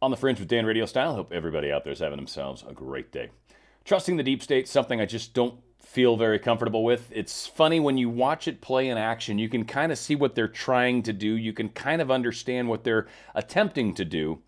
On the Fringe with Dan RadioStyle. Hope everybody out there is having themselves a great day. Trusting the deep state, something I just don't feel very comfortable with. It's funny when you watch it play in action, you can kind of see what they're trying to do. You can kind of understand what they're attempting to do.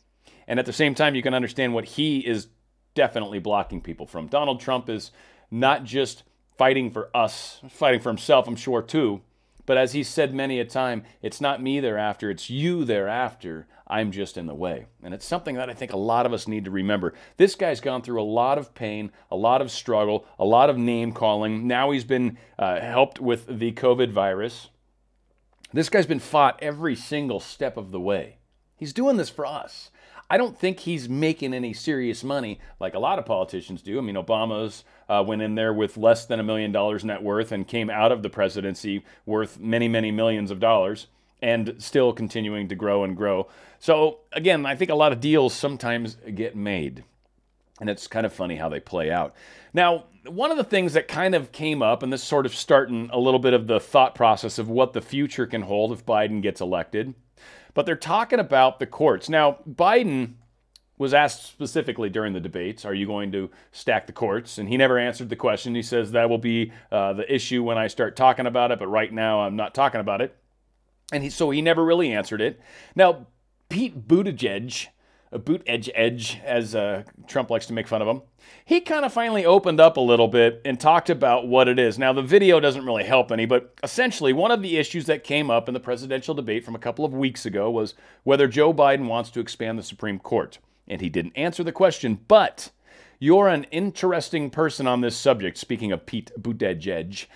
And at the same time, you can understand what he is definitely blocking people from. Donald Trump is not just fighting for us, fighting for himself, I'm sure, too. But as he said many a time, it's not me they're after, it's you they're after. I'm just in the way. And it's something that I think a lot of us need to remember. This guy's gone through a lot of pain, a lot of struggle, a lot of name calling. Now he's been helped with the COVID virus. This guy's been fought every single step of the way. He's doing this for us. I don't think he's making any serious money like a lot of politicians do. I mean, Obama's went in there with less than $1 million net worth and came out of the presidency worth many, many millions of dollars and still continuing to grow and grow. So again, I think a lot of deals sometimes get made. And it's kind of funny how they play out. Now, one of the things that kind of came up, and this sort of starting a little bit of the thought process of what the future can hold if Biden gets elected, but they're talking about the courts. Now, Biden was asked specifically during the debates, are you going to stack the courts? And he never answered the question. He says that will be the issue when I start talking about it, but right now I'm not talking about it. And so he never really answered it. Now, Pete Buttigieg, as Trump likes to make fun of him, he kind of finally opened up a little bit and talked about what it is. Now, the video doesn't really help any, but essentially one of the issues that came up in the presidential debate from a couple of weeks ago was whether Joe Biden wants to expand the Supreme Court. And he didn't answer the question, but you're an interesting person on this subject, speaking of Pete Buttigieg,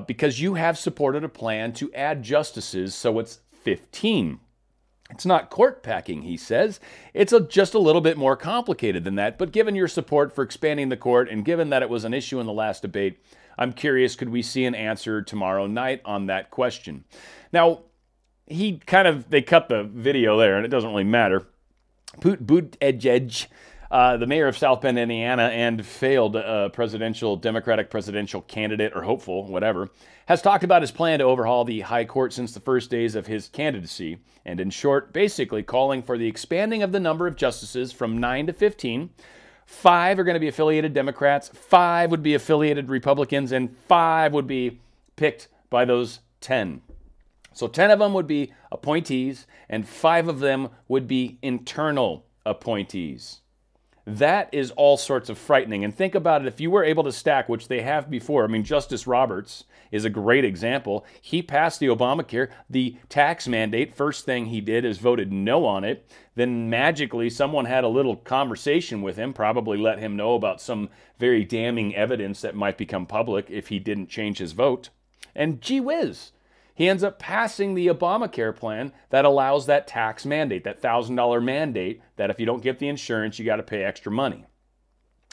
because you have supported a plan to add justices, so it's 15. It's not court packing, he says. It's just a little bit more complicated than that. But given your support for expanding the court and given that it was an issue in the last debate, I'm curious, could we see an answer tomorrow night on that question? Now, they cut the video there, and it doesn't really matter. Buttigieg, the mayor of South Bend, Indiana, and failed Democratic presidential candidate or hopeful, whatever, has talked about his plan to overhaul the high court since the first days of his candidacy. And in short, basically calling for the expanding of the number of justices from 9 to 15. 5 are going to be affiliated Democrats, 5 would be affiliated Republicans, and 5 would be picked by those 10. So 10 of them would be appointees, and 5 of them would be internal appointees. That is all sorts of frightening. And think about it, if you were able to stack, which they have before, I mean, Justice Roberts is a great example. He passed the Obamacare, the tax mandate. First thing he did is voted no on it. Then magically, someone had a little conversation with him, probably let him know about some very damning evidence that might become public if he didn't change his vote. And gee whiz, he ends up passing the Obamacare plan that allows that tax mandate, that $1,000 mandate, that if you don't get the insurance, you got to pay extra money.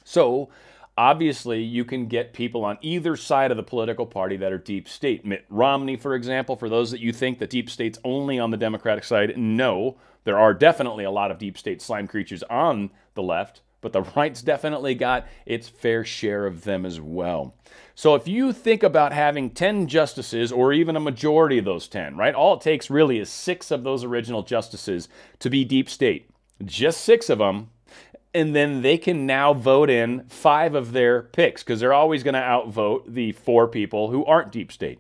So, obviously, you can get people on either side of the political party that are deep state. Mitt Romney, for example, for those that you think the deep state's only on the Democratic side, no. There are definitely a lot of deep state slime creatures on the left, but the right's definitely got its fair share of them as well. So if you think about having 10 justices, or even a majority of those 10, right? All it takes really is 6 of those original justices to be deep state. Just 6 of them. And then they can now vote in 5 of their picks, because they're always going to outvote the 4 people who aren't deep state.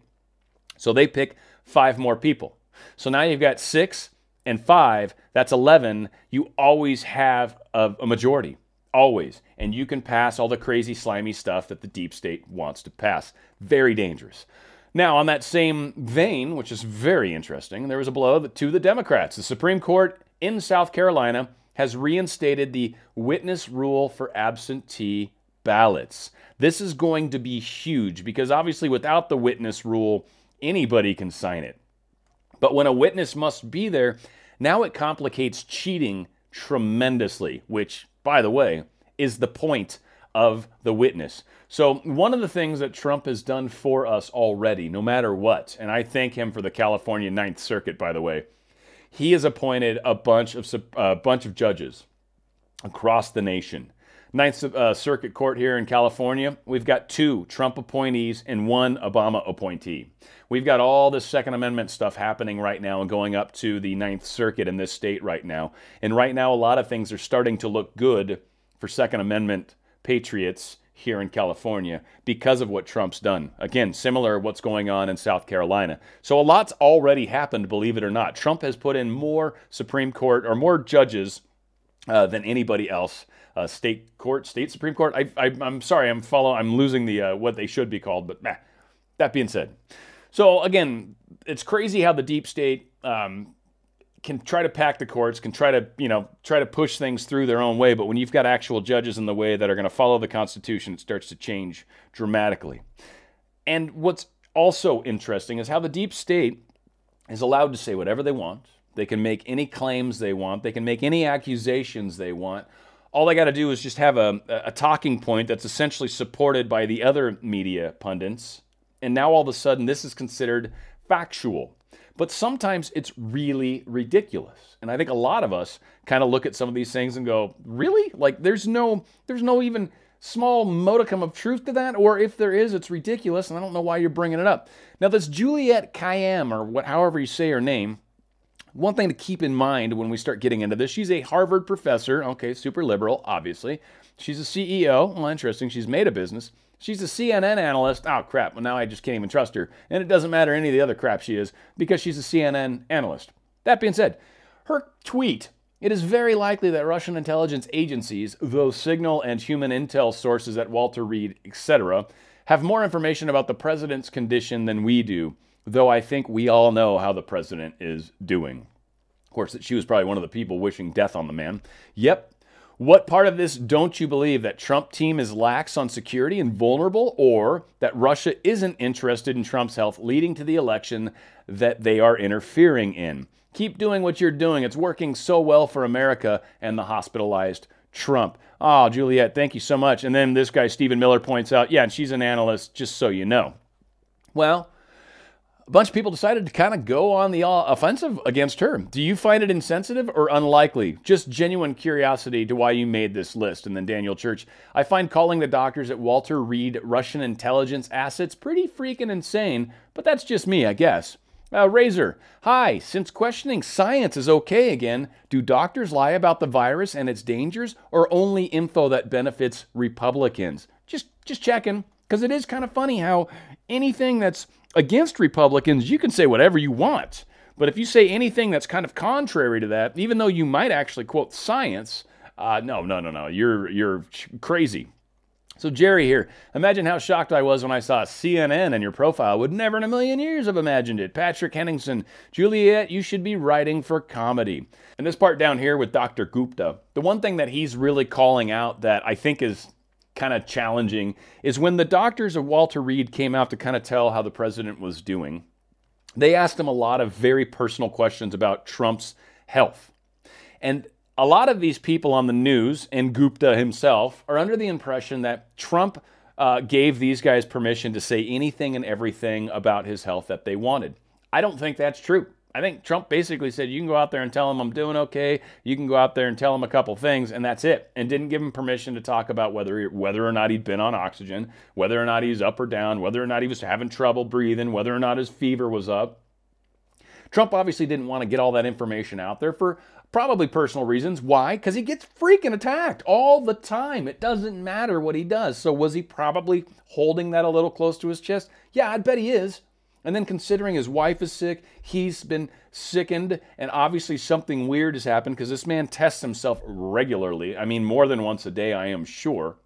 So they pick 5 more people. So now you've got 6 and 5, that's 11. You always have a majority. Always. And you can pass all the crazy, slimy stuff that the deep state wants to pass. Very dangerous. Now, on that same vein, which is very interesting, there was a blow to the Democrats. The Supreme Court in South Carolina has reinstated the witness rule for absentee ballots. This is going to be huge because obviously without the witness rule, anybody can sign it. But when a witness must be there, now it complicates cheating tremendously, which, by the way, is the point of the witness. So one of the things that Trump has done for us already, no matter what, and I thank him for the California Ninth Circuit, by the way, he has appointed a bunch of judges across the nation Ninth Circuit Court here in California, we've got 2 Trump appointees and 1 Obama appointee. We've got all this Second Amendment stuff happening right now and going up to the Ninth Circuit in this state right now. And right now, a lot of things are starting to look good for Second Amendment patriots here in California because of what Trump's done. Again, similar to what's going on in South Carolina. So a lot's already happened, believe it or not. Trump has put in more Supreme Court or more judges than anybody else. State Supreme Court. I'm sorry, I'm losing the what they should be called, but that being said. So again, it's crazy how the deep state can try to pack the courts, can try to push things through their own way, but when you've got actual judges in the way that are going to follow the Constitution, it starts to change dramatically. And what's also interesting is how the deep state is allowed to say whatever they want. They can make any claims they want. They can make any accusations they want. All they got to do is just have a talking point that's essentially supported by the other media pundits. And now all of a sudden this is considered factual. But sometimes it's really ridiculous. And I think a lot of us kind of look at some of these things and go, really? Like there's no even small modicum of truth to that? Or if there is, it's ridiculous, and I don't know why you're bringing it up. Now this Juliette Kayyem, or however you say her name, one thing to keep in mind when we start getting into this, she's a Harvard professor, okay, super liberal, obviously. She's a CEO, well, interesting, she's made a business. She's a CNN analyst. Oh, crap. Well, now I just can't even trust her. And it doesn't matter any of the other crap she is because she's a CNN analyst. That being said, her tweet, it is very likely that Russian intelligence agencies, those signal and human intel sources at Walter Reed, etc., have more information about the president's condition than we do, though I think we all know how the president is doing. Of course, she was probably one of the people wishing death on the man. Yep. What part of this don't you believe? That Trump team is lax on security and vulnerable, or that Russia isn't interested in Trump's health, leading to the election that they are interfering in? Keep doing what you're doing. It's working so well for America and the hospitalized Trump. Oh, Juliette, thank you so much. And then this guy, Stephen Miller, points out, yeah, and she's an analyst, just so you know. Well, a bunch of people decided to kind of go on the offensive against her. Do you find it insensitive or unlikely? Just genuine curiosity to why you made this list. And then Daniel Church, I find calling the doctors at Walter Reed Russian intelligence assets pretty freaking insane, but that's just me, I guess. Razor, hi, since questioning science is okay again, do doctors lie about the virus and its dangers, or only info that benefits Republicans? Just checking, because it is kind of funny how anything that's against Republicans, you can say whatever you want. But if you say anything that's kind of contrary to that, even though you might actually quote science, no, you're crazy. So Jerry here, imagine how shocked I was when I saw CNN in your profile. Would never in a million years have imagined it. Patrick Henningsen, Juliette, you should be writing for comedy. And this part down here with Dr. Gupta, the one thing that he's really calling out that I think is kind of challenging is when the doctors of Walter Reed came out to kind of tell how the president was doing, they asked him a lot of very personal questions about Trump's health. And a lot of these people on the news, and Gupta himself, are under the impression that Trump gave these guys permission to say anything and everything about his health that they wanted. I don't think that's true. I think Trump basically said, you can go out there and tell him I'm doing okay. You can go out there and tell him a couple things, and that's it. And didn't give him permission to talk about whether or not he'd been on oxygen, whether or not he's up or down, whether or not he was having trouble breathing, whether or not his fever was up. Trump obviously didn't want to get all that information out there for probably personal reasons. Why? Because he gets freaking attacked all the time. It doesn't matter what he does. So was he probably holding that a little close to his chest? Yeah, I'd bet he is. And then considering his wife is sick, he's been sickened, and obviously something weird has happened because this man tests himself regularly. I mean, more than once a day, I am sure.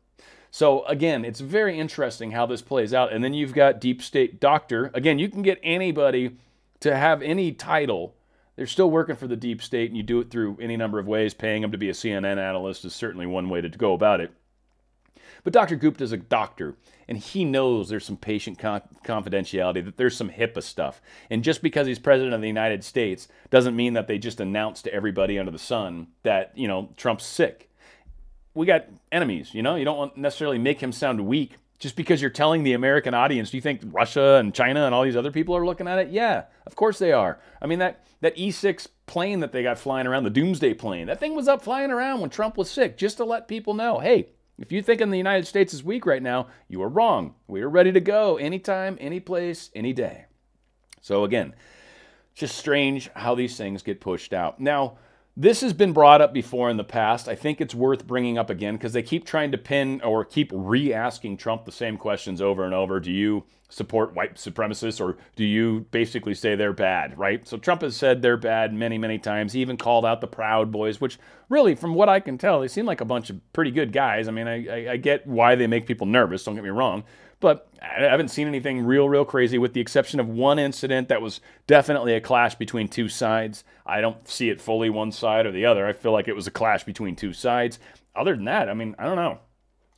So again, it's very interesting how this plays out. And then you've got deep state doctor. Again, you can get anybody to have any title. They're still working for the deep state, and you do it through any number of ways. Paying them to be a CNN analyst is certainly one way to go about it. But Dr. Gupta is a doctor, and he knows there's some patient confidentiality, that there's some HIPAA stuff. And just because he's president of the United States doesn't mean that they just announce to everybody under the sun that, Trump's sick. We got enemies, you don't want to necessarily make him sound weak. Just because you're telling the American audience, do you think Russia and China and all these other people are looking at it? Yeah, of course they are. I mean, that E-6 plane that they got flying around, the Doomsday plane, that thing was up flying around when Trump was sick, just to let people know, hey, If you think in the United States is weak right now, you are wrong. We are ready to go anytime, any place, any day. So again, just strange how these things get pushed out. Now, this has been brought up before in the past. I think it's worth bringing up again because they keep trying to pin or keep re-asking Trump the same questions over and over. Do you support white supremacists, or do you basically say they're bad, right? So Trump has said they're bad many, many times. He even called out the Proud Boys, which really, from what I can tell, they seem like a bunch of pretty good guys. I mean, I get why they make people nervous, don't get me wrong. But I haven't seen anything real crazy with the exception of one incident that was definitely a clash between two sides. I don't see it fully one side or the other. I feel like it was a clash between two sides. Other than that, I mean, I don't know.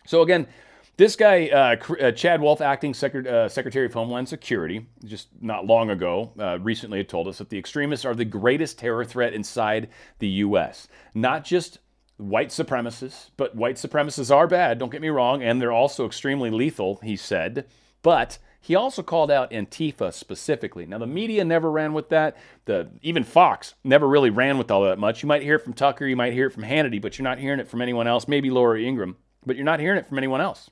So again, this guy, Chad Wolf, acting Secretary of Homeland Security, just not long ago, recently had told us that the extremists are the greatest terror threat inside the U.S. Not just white supremacists, but white supremacists are bad, don't get me wrong, and they're also extremely lethal, he said. But he also called out Antifa specifically. Now, the media never ran with that. Even Fox never really ran with all that much. You might hear it from Tucker, you might hear it from Hannity, but you're not hearing it from anyone else. Maybe Laura Ingraham, but you're not hearing it from anyone else.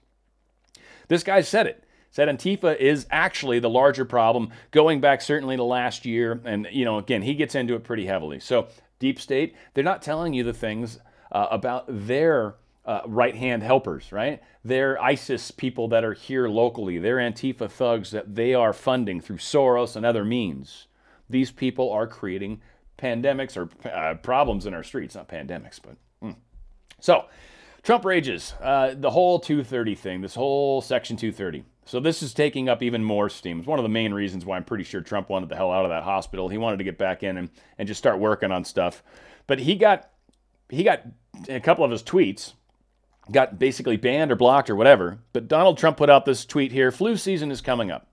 This guy said it. Said Antifa is actually the larger problem, going back certainly to last year. And, you know, again, he gets into it pretty heavily. So, deep state, they're not telling you the things about their right-hand helpers, right? They're ISIS people that are here locally. They're Antifa thugs that they are funding through Soros and other means. These people are creating pandemics or problems in our streets. Not pandemics, but... So, Trump rages. The whole 230 thing, this whole Section 230. So this is taking up even more steam. It's one of the main reasons why I'm pretty sure Trump wanted the hell out of that hospital. He wanted to get back in and just start working on stuff. But he got a couple of his tweets got basically banned or blocked or whatever. But Donald Trump put out this tweet here: flu season is coming up.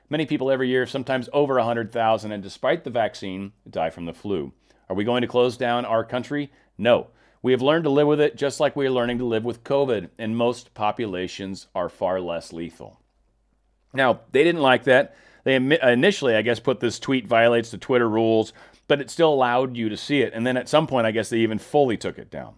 Many people every year, sometimes over 100,000, and despite the vaccine, die from the flu. Are we going to close down our country? No. We have learned to live with it just like we are learning to live with COVID, and most populations are far less lethal. Now, they didn't like that. They initially, I guess, put this tweet violates the Twitter rules, but it still allowed you to see it. And then at some point, I guess they even fully took it down.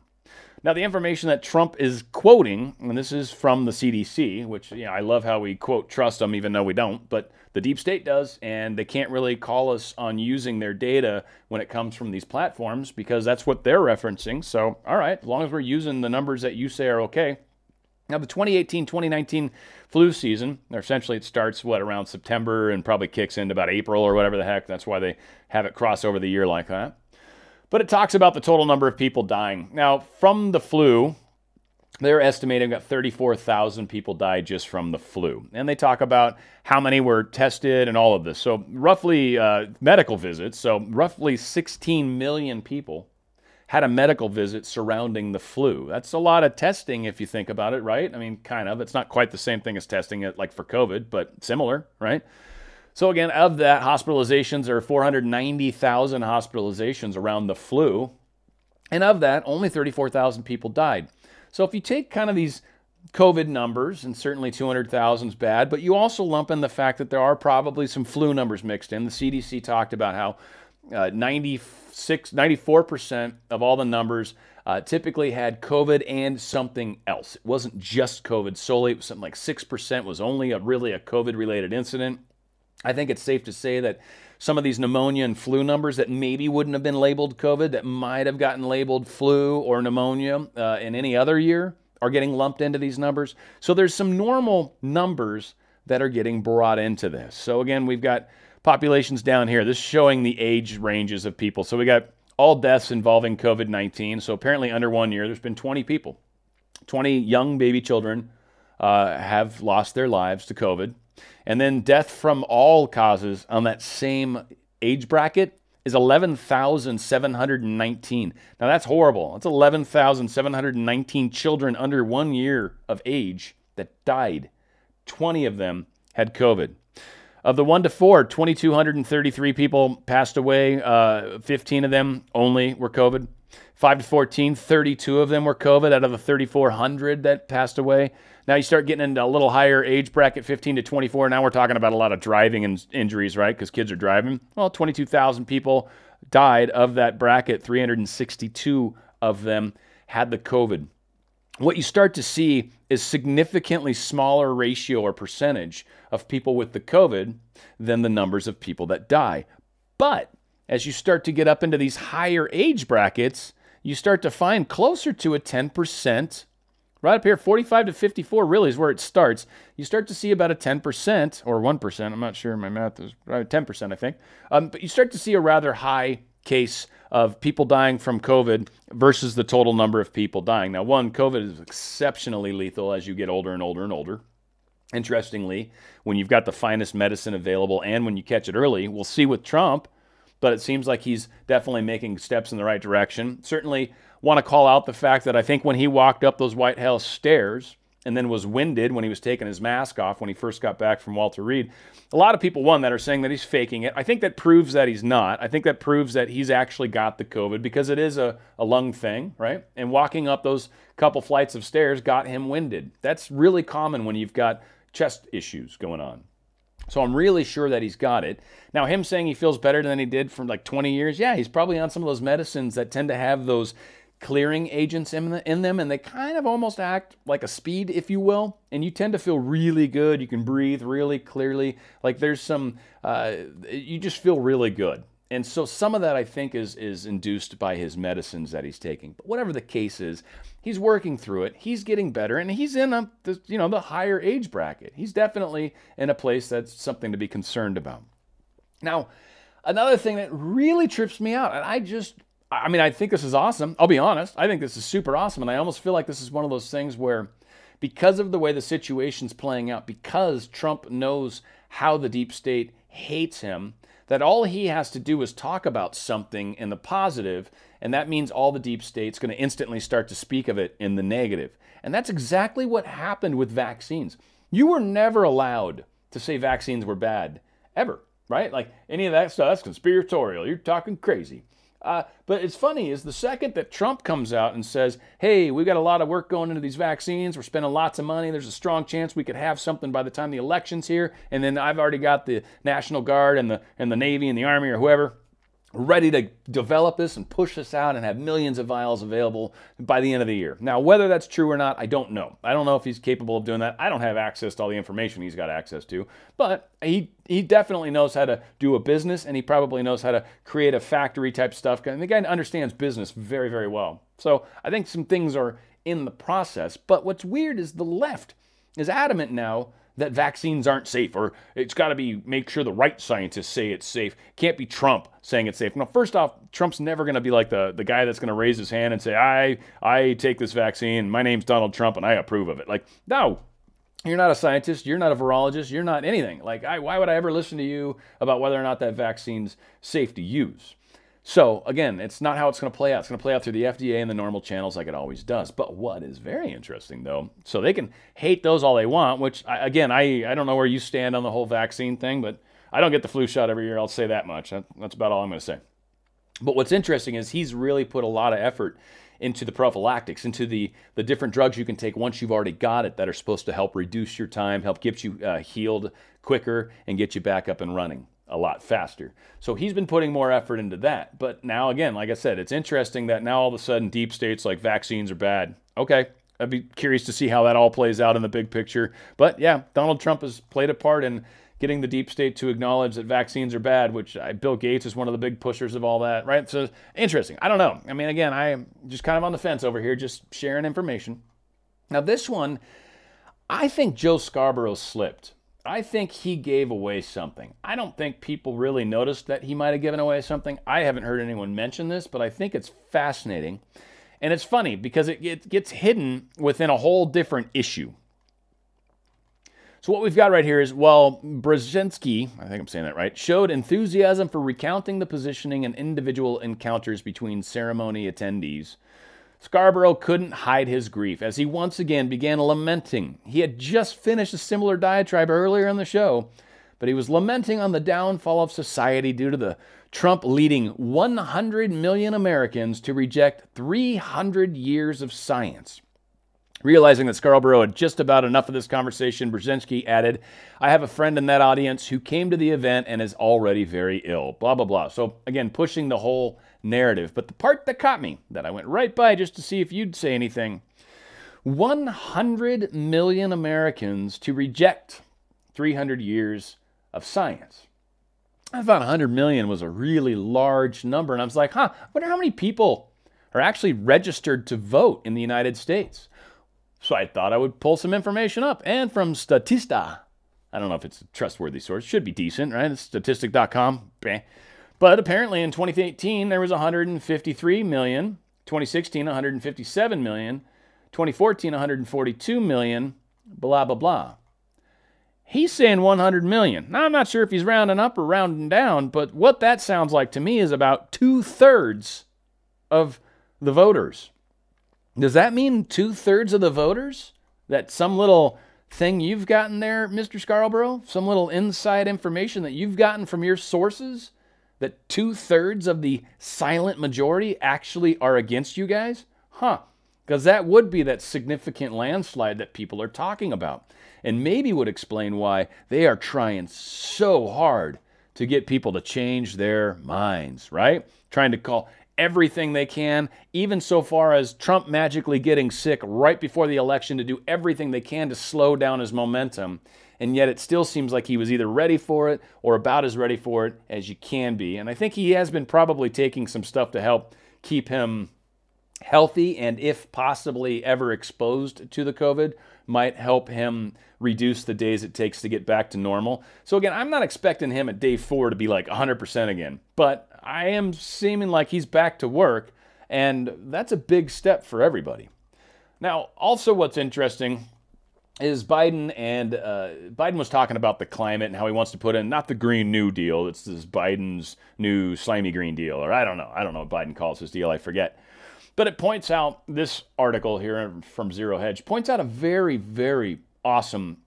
Now, the information that Trump is quoting, and this is from the CDC, which, you know, I love how we quote trust them even though we don't, but the deep state does, and they can't really call us on using their data when it comes from these platforms because that's what they're referencing. So, all right, as long as we're using the numbers that you say are okay. Now, the 2018-2019 flu season, or essentially it starts, around September and probably kicks into about April or whatever the heck. That's why they have it cross over the year like that. But it talks about the total number of people dying. Now, from the flu, they're estimating that 34,000 people died just from the flu. And they talk about how many were tested and all of this. So roughly medical visits, so roughly 16 million people had a medical visit surrounding the flu. That's a lot of testing if you think about it, right? I mean, kind of. It's not quite the same thing as testing it like for COVID, but similar, right? So again, of that, hospitalizations are 490,000 hospitalizations around the flu. And of that, only 34,000 people died. So if you take kind of these COVID numbers, and certainly 200,000 is bad, but you also lump in the fact that there are probably some flu numbers mixed in. The CDC talked about how 94% of all the numbers typically had COVID and something else. It wasn't just COVID solely. It was something like 6% was only really a COVID-related incident. I think it's safe to say that some of these pneumonia and flu numbers that maybe wouldn't have been labeled COVID, that might have gotten labeled flu or pneumonia in any other year, are getting lumped into these numbers. So there's some normal numbers that are getting brought into this. So again, we've got populations down here. This is showing the age ranges of people. So we got all deaths involving COVID-19. So apparently under 1 year, there's been 20 people. 20 young baby children have lost their lives to COVID. And then death from all causes on that same age bracket is 11,719. Now that's horrible. That's 11,719 children under 1 year of age that died. 20 of them had COVID. Of the 1 to 4, 2,233 people passed away. 15 of them only were COVID. 5 to 14, 32 of them were COVID out of the 3,400 that passed away. Now you start getting into a little higher age bracket, 15 to 24. Now we're talking about a lot of driving injuries, right? Because kids are driving. Well, 22,000 people died of that bracket. 362 of them had the COVID. what you start to see is significantly smaller ratio or percentage of people with the COVID than the numbers of people that die. But as you start to get up into these higher age brackets, you start to find closer to a 10%. Right up here, 45 to 54 really is where it starts. You start to see about a 10% or 1%. I'm not sure my math is right, 10%, I think. But you start to see a rather high case of people dying from COVID versus the total number of people dying. Now, one, COVID is exceptionally lethal as you get older and older and older. Interestingly, when you've got the finest medicine available and when you catch it early, we'll see with Trump, but it seems like he's definitely making steps in the right direction. Certainly want to call out the fact that I think when he walked up those White House stairs and then was winded when he was taking his mask off when he first got back from Walter Reed, a lot of people, one, that are saying that he's faking it. I think that proves that he's not. I think that proves that he's actually got the COVID because it is a lung thing, right? And walking up those couple flights of stairs got him winded. That's really common when you've got chest issues going on. So I'm really sure that he's got it. Now, him saying he feels better than he did for like 20 years, yeah, he's probably on some of those medicines that tend to have those clearing agents in them, and they kind of almost act like a speed, if you will, and you tend to feel really good. You can breathe really clearly. Like there's some, you just feel really good. And so some of that, I think, is induced by his medicines that he's taking. But whatever the case is, he's working through it. He's getting better, and he's in the higher age bracket. He's definitely in a place that's something to be concerned about. Now, another thing that really trips me out, and I think this is awesome. I'll be honest. I think this is super awesome, and I almost feel like this is one of those things where because of the way the situation's playing out, because Trump knows how the deep state hates him, that all he has to do is talk about something in the positive, and that means all the deep state's going to instantly start to speak of it in the negative. And that's exactly what happened with vaccines. You were never allowed to say vaccines were bad, ever, right? Like any of that stuff, that's conspiratorial. You're talking crazy. But it's funny is the second that Trump comes out and says, hey, we've got a lot of work going into these vaccines. We're spending lots of money. There's a strong chance we could have something by the time the election's here. And then I've already got the National Guard and the Navy and the Army or whoever ready to develop this and push this out and have millions of vials available by the end of the year. Now, whether that's true or not, I don't know. I don't know if he's capable of doing that. I don't have access to all the information he's got access to, but he definitely knows how to do a business, and he probably knows how to create a factory type stuff. And the guy understands business very, very well. So I think some things are in the process, but what's weird is the left is adamant now that vaccines aren't safe, or it's got to be make sure the right scientists say it's safe. Can't be Trump saying it's safe. Now, first off, Trump's never going to be like the guy that's going to raise his hand and say, I take this vaccine, my name's Donald Trump, and I approve of it. Like, no, you're not a scientist, you're not a virologist, you're not anything. Like, why would I ever listen to you about whether or not that vaccine's safe to use? So, again, it's not how it's going to play out. It's going to play out through the FDA and the normal channels like it always does. But what is very interesting, though, so they can hate those all they want, which, I don't know where you stand on the whole vaccine thing, but I don't get the flu shot every year. I'll say that much. That's about all I'm going to say. But what's interesting is he's really put a lot of effort into the prophylactics, into the different drugs you can take once you've already got it that are supposed to help reduce your time, help get you healed quicker, and get you back up and running a lot faster. So he's been putting more effort into that. But now, again, like I said, it's interesting that now all of a sudden deep state's like vaccines are bad. Okay, I'd be curious to see how that all plays out in the big picture. But yeah, Donald Trump has played a part in getting the deep state to acknowledge that vaccines are bad, which Bill Gates is one of the big pushers of all that, right? So interesting. I don't know. I mean, again, I'm just kind of on the fence over here, just sharing information. Now this one, I think Joe Scarborough slipped. I think he gave away something. I don't think people really noticed that he might have given away something. I haven't heard anyone mention this, but I think it's fascinating. And it's funny because it gets hidden within a whole different issue. So what we've got right here is, well, Brzezinski, I think I'm saying that right, showed enthusiasm for recounting the positioning and individual encounters between ceremony attendees. Scarborough couldn't hide his grief as he once again began lamenting. He had just finished a similar diatribe earlier in the show, but he was lamenting on the downfall of society due to the Trump leading 100 million Americans to reject 300 years of science. Realizing that Scarborough had just about enough of this conversation, Brzezinski added, I have a friend in that audience who came to the event and is already very ill, blah, blah, blah. So again, pushing the whole narrative. But the part that caught me, that I went right by just to see if you'd say anything, 100 million Americans to reject 300 years of science. I thought 100 million was a really large number, and I was like, I wonder how many people are actually registered to vote in the United States. So I thought I would pull some information up, and from Statista, I don't know if it's a trustworthy source, should be decent, right? It's statistic.com. But apparently in 2018, there was 153 million, 2016, 157 million, 2014, 142 million, blah, blah, blah. He's saying 100 million. Now, I'm not sure if he's rounding up or rounding down, but what that sounds like to me is about 2/3 of the voters. Does that mean 2/3 of the voters? That some little thing you've gotten there, Mr. Scarborough? Some little inside information that you've gotten from your sources? That 2/3 of the silent majority actually are against you guys? Because that would be that significant landslide that people are talking about. And maybe would explain why they are trying so hard to get people to change their minds, right? Trying to call everything they can, even so far as Trump magically getting sick right before the election to do everything they can to slow down his momentum. And yet it still seems like he was either ready for it or about as ready for it as you can be. And I think he has been probably taking some stuff to help keep him healthy, and if possibly ever exposed to the COVID, might help him reduce the days it takes to get back to normal. So again, I'm not expecting him at day 4 to be like 100% again, but I am seeming like he's back to work, and that's a big step for everybody. Now, also what's interesting is Biden was talking about the climate and how he wants to put in, not the Green New Deal, it's this Biden's new slimy Green Deal, or I don't know what Biden calls his deal, I forget. But it points out, this article here from Zero Hedge points out a very, very awesome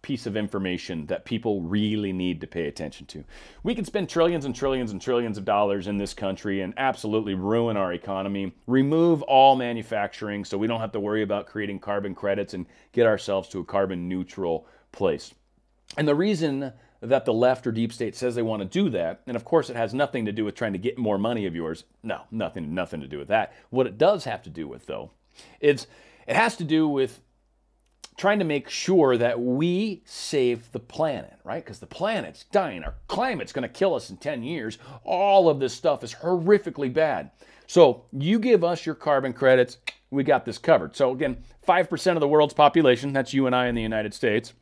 piece of information that people really need to pay attention to. We can spend trillions and trillions and trillions of dollars in this country and absolutely ruin our economy, remove all manufacturing so we don't have to worry about creating carbon credits and get ourselves to a carbon neutral place. And the reason that the left or deep state says they want to do that, and of course it has nothing to do with trying to get more money of yours. No, nothing to do with that. What it does have to do with, though, is it has to do with trying to make sure that we save the planet, right? Because the planet's dying. Our climate's going to kill us in 10 years. All of this stuff is horrifically bad. So you give us your carbon credits, we got this covered. So again, 5% of the world's population, that's you and I in the United States,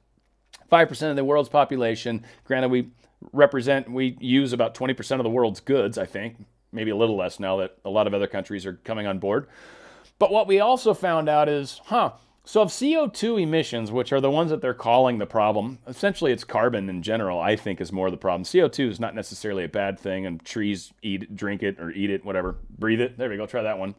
5% of the world's population, granted we use about 20% of the world's goods, I think, maybe a little less now that a lot of other countries are coming on board. But what we also found out is, so of CO2 emissions, which are the ones that they're calling the problem, essentially it's carbon in general, I think, is more the problem. CO2 is not necessarily a bad thing, and trees eat it, drink it, or eat it, whatever, breathe it. There we go, try that one.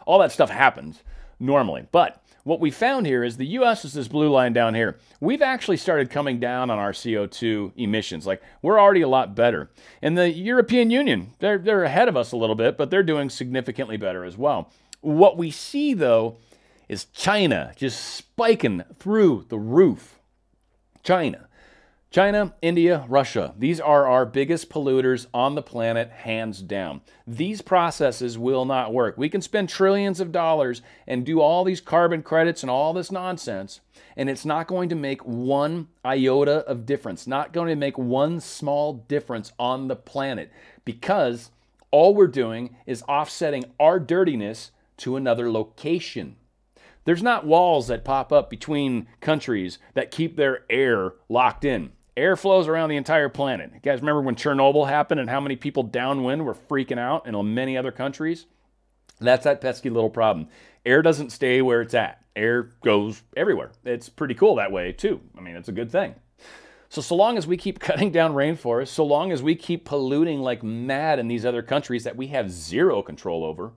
All that stuff happens normally. But what we found here is the U.S. is this blue line down here. We've actually started coming down on our CO2 emissions. Like, we're already a lot better. And the European Union, they're ahead of us a little bit, but they're doing significantly better as well. What we see, though, is China just spiking through the roof. China, India, Russia. These are our biggest polluters on the planet, hands down. These processes will not work. We can spend trillions of dollars and do all these carbon credits and all this nonsense, and it's not going to make one iota of difference, not going to make one small difference on the planet, because all we're doing is offsetting our dirtiness to another location. There's not walls that pop up between countries that keep their air locked in. Air flows around the entire planet. You guys remember when Chernobyl happened and how many people downwind were freaking out in many other countries? That's that pesky little problem. Air doesn't stay where it's at. Air goes everywhere. It's pretty cool that way too. I mean, it's a good thing. So long as we keep cutting down rainforests, so long as we keep polluting like mad in these other countries that we have zero control over,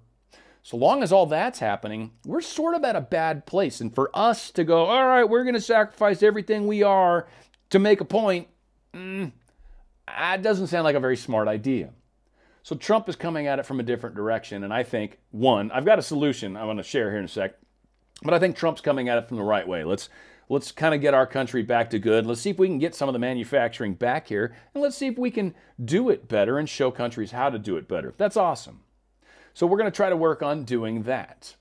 so long as all that's happening, we're sort of at a bad place. And for us to go, all right, we're going to sacrifice everything we are to make a point, that doesn't sound like a very smart idea. So Trump is coming at it from a different direction. And I think, one, I've got a solution I want to share here in a sec, but I think Trump's coming at it from the right way. Let's kind of get our country back to good. Let's see if we can get some of the manufacturing back here, and let's see if we can do it better and show countries how to do it better. That's awesome. So we're going to try to work on doing that.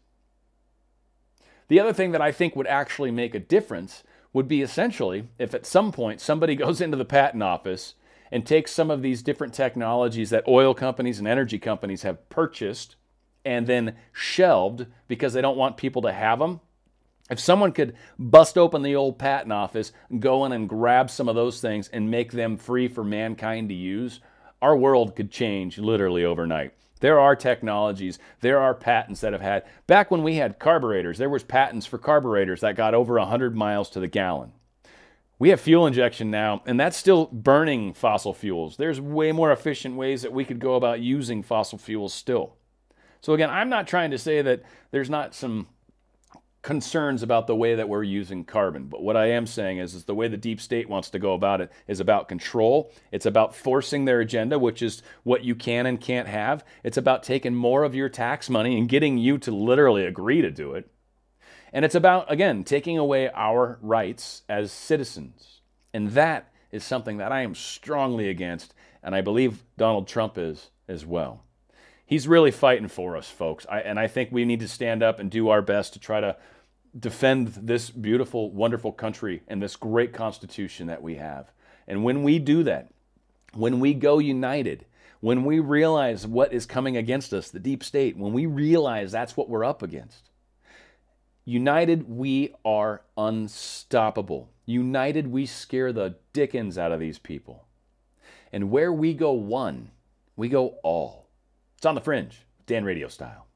The other thing that I think would actually make a difference would be essentially if at some point somebody goes into the patent office and takes some of these different technologies that oil companies and energy companies have purchased and then shelved because they don't want people to have them. If someone could bust open the old patent office, go in and grab some of those things and make them free for mankind to use, our world could change literally overnight. There are technologies, there are patents that have had, back when we had carburetors, there was patents for carburetors that got over 100 miles to the gallon. We have fuel injection now, and that's still burning fossil fuels. There's way more efficient ways that we could go about using fossil fuels still. So again, I'm not trying to say that there's not some concerns about the way that we're using carbon, but what I am saying is the way the deep state wants to go about it is about control. It's about forcing their agenda, which is what you can and can't have. It's about taking more of your tax money and getting you to literally agree to do it. And it's about, again, taking away our rights as citizens. And that is something that I am strongly against, and I believe Donald Trump is as well. He's really fighting for us, folks. And I think we need to stand up and do our best to try to defend this beautiful, wonderful country and this great Constitution that we have. And when we do that, when we go united, when we realize what is coming against us, the deep state, when we realize that's what we're up against, united, we are unstoppable. United, we scare the dickens out of these people. And where we go one, we go all. It's on the Fringe, Dan Radio Style.